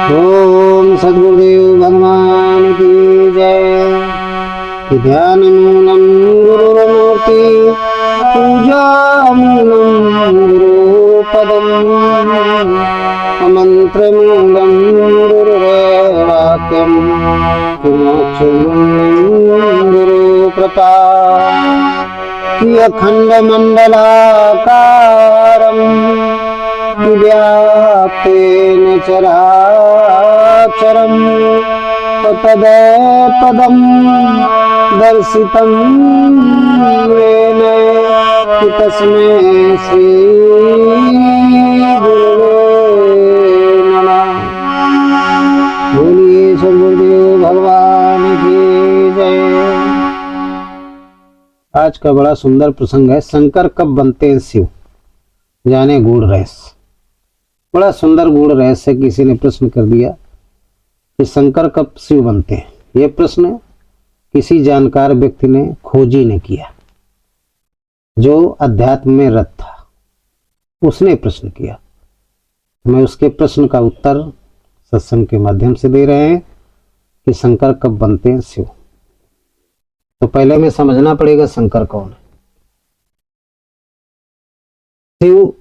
ओम सद्गुरुदेव भगवान की जय। ध्यान मूलम गुरुमूर्ति पूजा मूलम गुरुपदम मंत्र मूलम गुरुवाक्यम गुरु कृपा अखंड मंडलाकारम व्याप्तेन चराचरं तत्पदं दर्शितं येन तस्मै श्री गुरुवे नमः। बोलिए सद्गुरुदेव भगवान की जय। आज का बड़ा सुंदर प्रसंग है, शंकर कब बनते हैं शिव, जाने गूढ़ रहस्य। बड़ा सुंदर गूढ़ रहस्य। किसी ने प्रश्न कर दिया कि शंकर कब शिव बनते हैं। यह प्रश्न किसी जानकार व्यक्ति ने, खोजी ने किया, जो अध्यात्म में रत था, उसने प्रश्न किया। मैं उसके प्रश्न का उत्तर सत्संग के माध्यम से दे रहे हैं कि शंकर कब बनते हैं शिव। तो पहले में समझना पड़ेगा शंकर कौन है। शिव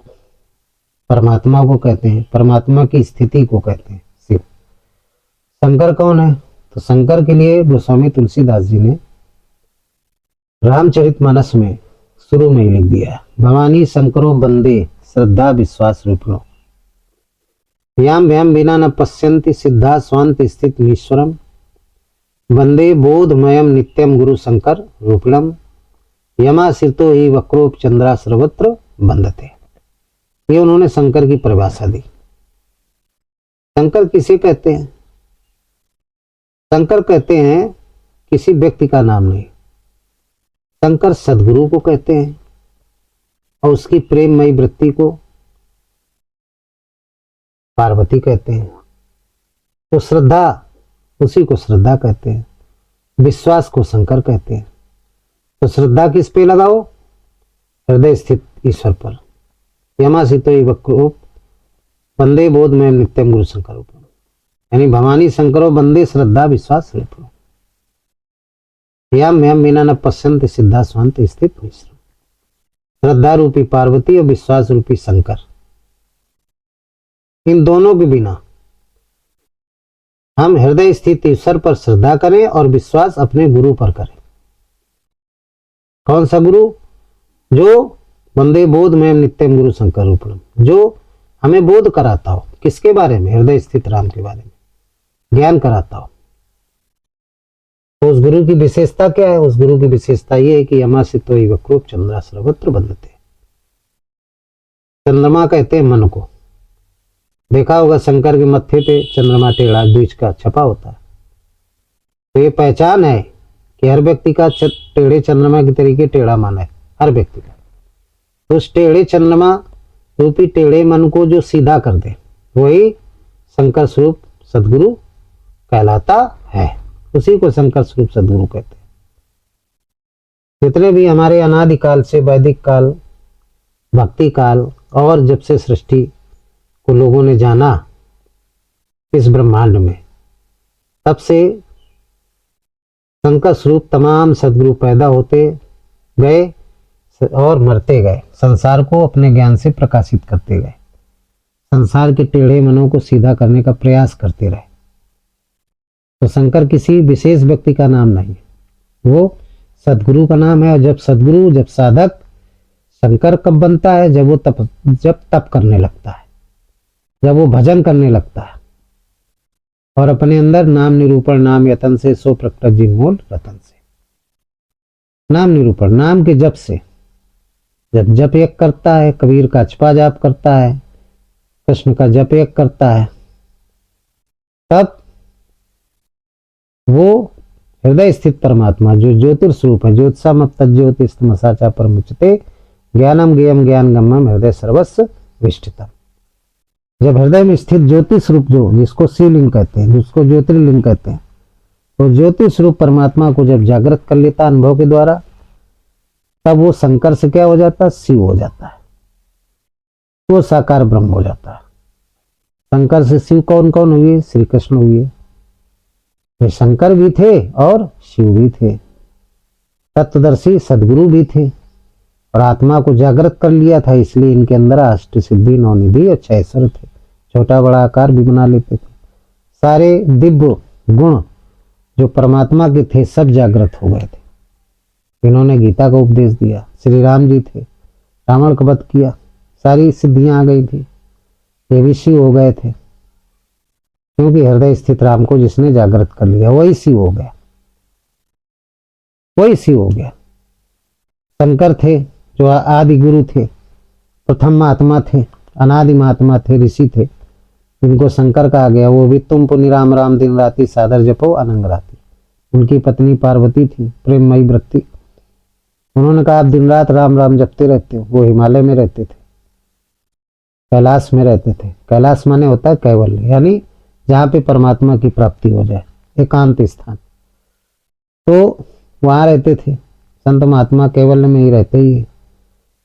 परमात्मा को कहते हैं, परमात्मा की स्थिति को कहते हैं शिव। शंकर कौन है? तो शंकर के लिए गोस्वामी तुलसीदास जी ने रामचरितमानस में शुरू में ही लिख दिया है, भवानी शंकरो बंदे श्रद्धा विश्वास रूपिणो याम व्याम बिना न पश्यन्ति सिद्धा स्वांत स्थित ईश्वरम वंदे बोधमयम नित्यम गुरु शंकर रूपिणम यमाश्रितो ही वक्रोप चंद्रा सर्वत्र बंदते। ये उन्होंने शंकर की परिभाषा दी। शंकर किसे कहते हैं? शंकर कहते हैं किसी व्यक्ति का नाम नहीं। शंकर सदगुरु को कहते हैं और उसकी प्रेममयी वृत्ति को पार्वती कहते हैं। तो श्रद्धा, उसी को श्रद्धा कहते हैं। विश्वास को शंकर कहते हैं। तो श्रद्धा किस पे लगाओ? हृदय स्थित ईश्वर पर। यमासितो वक्रोप वंदे बोध में नित्यम गुरु शंकर रूपम, यानी भवानी शंकरो वंदे श्रद्धा विश्वास रूपम याम व्याम बिना न पश्यन्ति सिद्धा स्वांत स्थित मिश्र। श्रद्धा रूपी पार्वती और विश्वास रूपी शंकर, इन दोनों के बिना हम हृदय स्थित ईश्वर पर श्रद्धा करें और विश्वास अपने गुरु पर करें। कौन सा गुरु? जो वंदे बोध में नित्यम गुरु शंकर रूपम, जो हमें बोध कराता हो। किसके बारे में? हृदय स्थित राम के बारे में ज्ञान कराता हो। तो उस गुरु की विशेषता क्या है? उस गुरु की विशेषता ये है कि यमासितो वक्रोप चंद्रा सर्वत्र बंदते। चंद्रमा कहते हैं मन को। देखा होगा शंकर के मत्थे पे चंद्रमा टेढ़ा द्विज का छपा होता है। तो ये पहचान है कि हर व्यक्ति का टेढ़े चंद्रमा के तरीके टेढ़ा मन है, हर व्यक्ति का। तो उस टेढ़े चंद्रमा रूपी टेढ़े मन को जो सीधा कर दे, वही शंकर स्वरूप सदगुरु कहलाता है। उसी को शंकर स्वरूप सदगुरु कहते हैं। जितने भी हमारे अनादिकाल से वैदिक काल, भक्ति काल और जब से सृष्टि को लोगों ने जाना इस ब्रह्मांड में, तब से शंकर स्वरूप तमाम सदगुरु पैदा होते गए और मरते गए, संसार को अपने ज्ञान से प्रकाशित करते गए, संसार के टेढ़े मनों को सीधा करने का प्रयास करते रहे। तो शंकर किसी विशेष व्यक्ति का नाम नहीं है, वो सदगुरु का नाम है। और जब सदगुरु, जब साधक शंकर कब बनता है? जब वो जब तप करने लगता है, जब वो भजन करने लगता है और अपने अंदर नाम निरूपण नाम यतन से सो प्रकट जिनमोल रतन से, नाम निरूपण नाम के जप से, जब जप एक करता है, कबीर का अचपा जाप करता है, कृष्ण का जप एक करता है, तब वो हृदय स्थित परमात्मा जो ज्योतिर्स्वरूप है, ज्योतिषाम ज्योतिषमसाचा परमुच्यते ज्ञानम ज्ञेयम ज्ञान गम्यम हृदय सर्वस्व विष्ठितम। जब हृदय में स्थित ज्योति स्वरूप, जो जिसको शिवलिंग कहते हैं, जिसको ज्योतिर्लिंग कहते हैं, तो ज्योति स्वरूप परमात्मा को जब जागृत कर लेता अनुभव के द्वारा, तब वो शंकर से क्या हो जाता है? शिव हो जाता है। वो साकार ब्रह्म हो जाता है। शंकर से शिव कौन कौन हुए? श्री कृष्ण हुए। वे शंकर भी थे और शिव भी थे, तत्वदर्शी सदगुरु भी थे, और आत्मा को जागृत कर लिया था, इसलिए इनके अंदर अष्ट सिद्धि, नौनिधि और 6 ईश्वर थे। छोटा बड़ा आकार भी बना लेते थे। सारे दिव्य गुण जो परमात्मा के थे सब जागृत हो गए थे। इन्होंने गीता का उपदेश दिया। श्री राम जी थे, रावण का वध किया, सारी सिद्धियां आ गई थी। ये भी शिव हो गए थे, क्योंकि हृदय स्थित राम को जिसने जागृत कर लिया वही शिव हो गया, वही शिव हो गया। शंकर थे जो आदि गुरु थे, प्रथम महात्मा थे, अनादि महात्मा थे, ऋषि थे, इनको शंकर कहा गया। वो भी तुम पुनि राम राम दिन राति सादर जपो अनंग राति। उनकी पत्नी पार्वती थी, प्रेममयी वृत्ति। उन्होंने कहा आप दिन रात राम राम जपते रहते हो। वो हिमालय में रहते थे, कैलाश में रहते थे। कैलाश माने होता है कैवल्य, यानी जहाँ पे परमात्मा की प्राप्ति हो जाए, एकांत स्थान। तो वहां रहते थे। संत महात्मा कैवल्य में ही रहते ही है।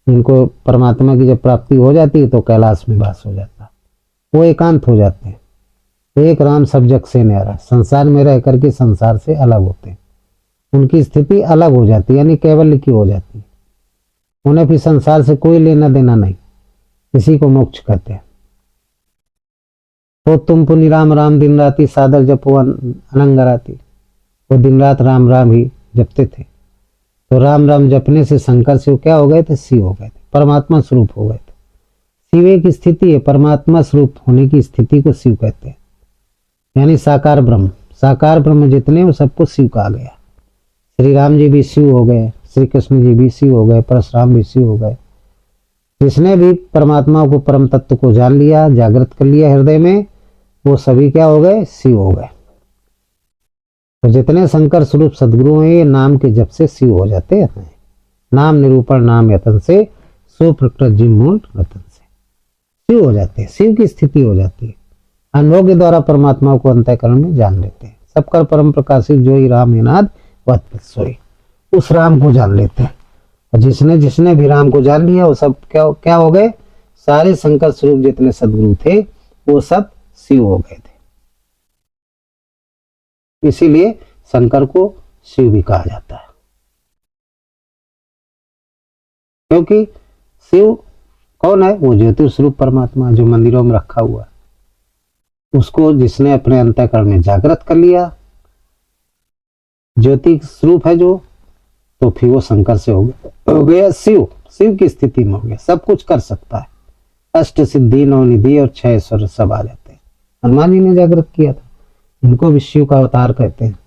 उनको परमात्मा की जब प्राप्ति हो जाती है तो कैलाश में वास हो जाता है, वो एकांत हो जाते हैं। एक राम सब जग से न्यारा, संसार में रह करके संसार से अलग होते हैं। उनकी स्थिति अलग हो जाती है, यानी कैवल्य की हो जाती है। उन्हें फिर संसार से कोई लेना देना नहीं, इसी को मोक्ष कहते हैं। तो तुम पुनि राम राम दिन राति सादर जपो अनंग राति। वो दिन रात राम राम ही जपते थे। तो राम राम जपने से शंकर शिव क्या हो गए थे? शिव हो गए थे, परमात्मा स्वरूप हो गए थे। शिव एक स्थिति है, परमात्मा स्वरूप होने की स्थिति को शिव कहते हैं, यानी साकार ब्रह्म। साकार ब्रह्म जितने वो सबको शिव कहा गया। श्री राम जी भी शिव हो गए, श्री कृष्ण जी भी शिव हो गए, परशुराम भी शिव हो गए। जिसने भी परमात्मा को, परम तत्व को जान लिया, जागृत कर लिया हृदय में, वो सभी क्या हो गए? शिव हो गए। तो जितने शंकर स्वरूप सदगुरु हैं, ये नाम के जप से शिव हो जाते हैं। नाम निरूपण नाम यतन से, सो प्रकृत जिम मूल रतन से शिव हो जाते हैं। शिव की स्थिति हो जाती है। अनुभव के द्वारा परमात्मा को अंतःकरण में जान लेते हैं। सबकर परम प्रकाशित जो ही राम नाद वह सोई, उस राम को जान लेते हैं। और जिसने जिसने भी राम को जान लिया वो सब क्या क्या हो गए? सारे शंकर स्वरूप जितने सदगुरु थे वो सब शिव हो गए थे। इसीलिए शंकर को शिव भी कहा जाता है, क्योंकि शिव कौन है? वो ज्योति स्वरूप परमात्मा जो मंदिरों में रखा हुआ है। उसको जिसने अपने अंतःकरण में जागृत कर लिया, ज्योति स्वरूप है जो, तो फिर वो शंकर से हो गया शिव। शिव की स्थिति में हो गया, सब कुछ कर सकता है। अष्ट सिद्धि, नौनिधि और 6 ईश्वर सब आ जाते हैं। हनुमान जी ने जागृत किया था, इनको भी शिव का अवतार कहते हैं।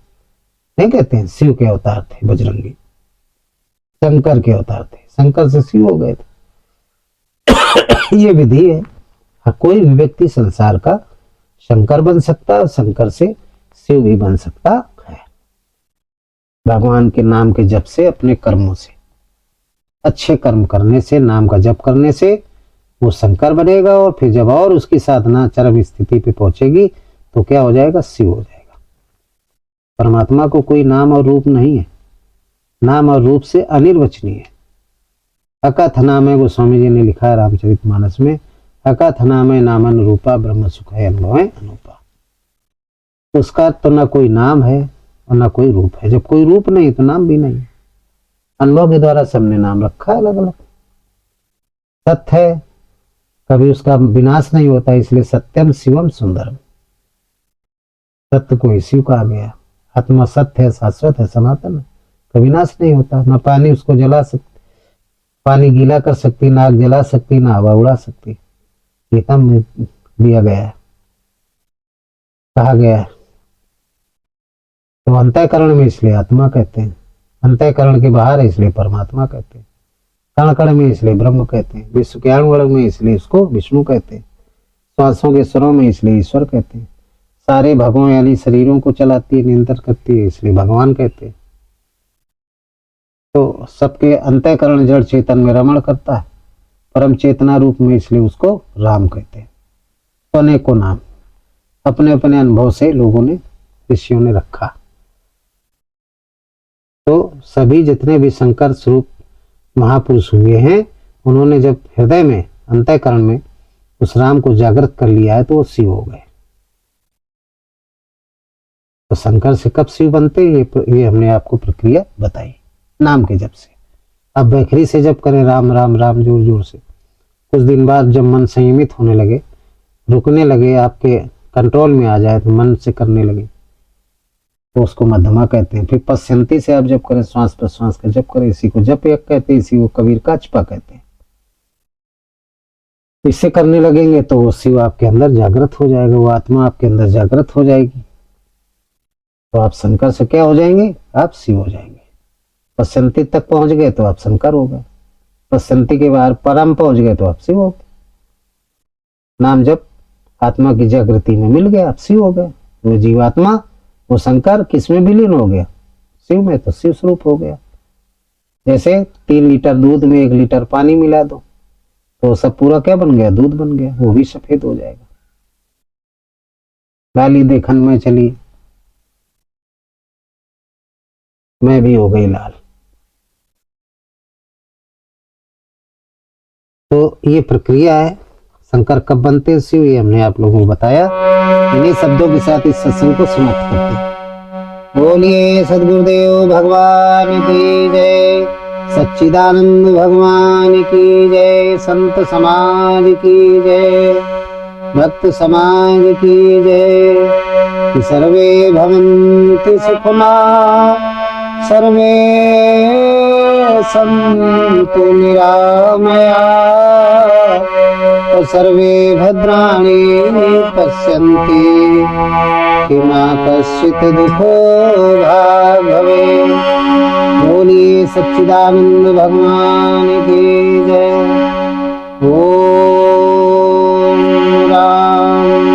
नहीं कहते हैं? शिव के अवतार थे बजरंगी, शंकर के अवतार थे, शंकर से शिव हो गए थे। ये विधि है। कोई भी व्यक्ति संसार का शंकर बन सकता है, शंकर से शिव भी बन सकता है। भगवान के नाम के जप से, अपने कर्मों से, अच्छे कर्म करने से, नाम का जप करने से वो शंकर बनेगा। और फिर जब और उसकी साधना चरम स्थिति पे पहुंचेगी तो क्या हो जाएगा? शिव हो जाएगा। परमात्मा को कोई नाम और रूप नहीं है, नाम और रूप से अनिर्वचनीय है। अकथना में गोस्वामी जी ने लिखा है रामचरितमानस में, अकथना में नामन रूपा ब्रह्म सुख है अनुभव अनुपा। उसका तो ना कोई नाम है और ना कोई रूप है। जब कोई रूप नहीं तो नाम भी नहीं। अनुभव के द्वारा सबने नाम रखा है अलग अलग। सत्य है, कभी उसका विनाश नहीं होता, इसलिए सत्यम शिवम सुंदरम। सत्य को शिव कहा गया। आत्मा सत्य है, शाश्वत है, सनातन है, कभी विनाश नहीं होता। ना पानी उसको जला सकती, पानी गीला कर सकती, ना आग जला सकती, ना हवा उड़ा सकती। गीता में दिया गया है, कहा गया है। तो अंतःकरण में इसलिए आत्मा कहते हैं, अंतःकरण के बाहर है इसलिए परमात्मा कहते हैं, कण कण में इसलिए ब्रह्म कहते हैं, विश्व के अणु में इसलिए इसको विष्णु कहते हैं, श्वासों के स्वरों में इसलिए ईश्वर कहते हैं, सारे भगों यानी शरीरों को चलाती है, नियंत्रण करती है, इसलिए भगवान कहते हैं। तो सबके अंतःकरण जड़ चेतन में रमण करता है, परम चेतना रूप में, इसलिए उसको राम कहते हैं। तो अनेकों नाम अपने अपने अनुभव से लोगों ने, ऋषियों ने रखा। तो सभी जितने भी शंकर स्वरूप महापुरुष हुए हैं, उन्होंने जब हृदय में, अंतःकरण में उस राम को जागृत कर लिया है तो वो शिव हो गए। तो शंकर से कब शिव बनते, ये हमने आपको प्रक्रिया बताई नाम के जप से। अब बैखरी से जप करें राम राम राम जोर जोर से। कुछ दिन बाद जब मन संयमित होने लगे, रुकने लगे, आपके कंट्रोल में आ जाए, तो मन से करने लगे, तो उसको मध्यमा कहते हैं। फिर पश्यंती से आप जप करें, श्वास प्रश्वास का जप करें, इसी को जप यज्ञ कहते हैं, इसी को कबीर का अचपा कहते हैं। इससे करने लगेंगे तो वो शिव आपके अंदर जागृत हो जाएगा, वो आत्मा आपके अंदर जागृत हो जाएगी। तो आप शंकर से क्या हो जाएंगे, आप शिव हो जाएंगे। पश्यंती तक पहुंच गए तो आप शंकर हो गए, पश्यंती के बाहर परम पहुंच गए तो आप शिव हो गए। नाम जब आत्मा की जागृति में मिल गया, आप शिव हो गए। वो जीवात्मा, वो शंकर किसमें विलीन हो गया, शिव में, तो शिव स्वरूप हो गया। जैसे 3 लीटर दूध में 1 लीटर पानी मिला दो तो सब पूरा क्या बन गया, दूध बन गया, वो भी सफेद हो जाएगा। लाली देखन में चली, मैं भी हो गई लाल। तो ये प्रक्रिया है। शंकर कब बनते हैं शिव, ये हमने आप लोगों को बताया। इन्हीं शब्दों के साथ इस सत्संग को समाप्त करते हैं। बोलिए सद्गुरुदेव भगवान की जय, सच्चिदानंद भगवान की जय, संत समाज की जय, भक्त समाज की जय। कि सर्वे भवन्तु सुखिनः, सर्वे सन्तु निरामयाः, सर्वे भद्राणि पश्यन्ति, किमा कश्चित् दुःखो भाग् भवेत्। बोलिए सच्चिदानंद भगवान की जय। ओम राम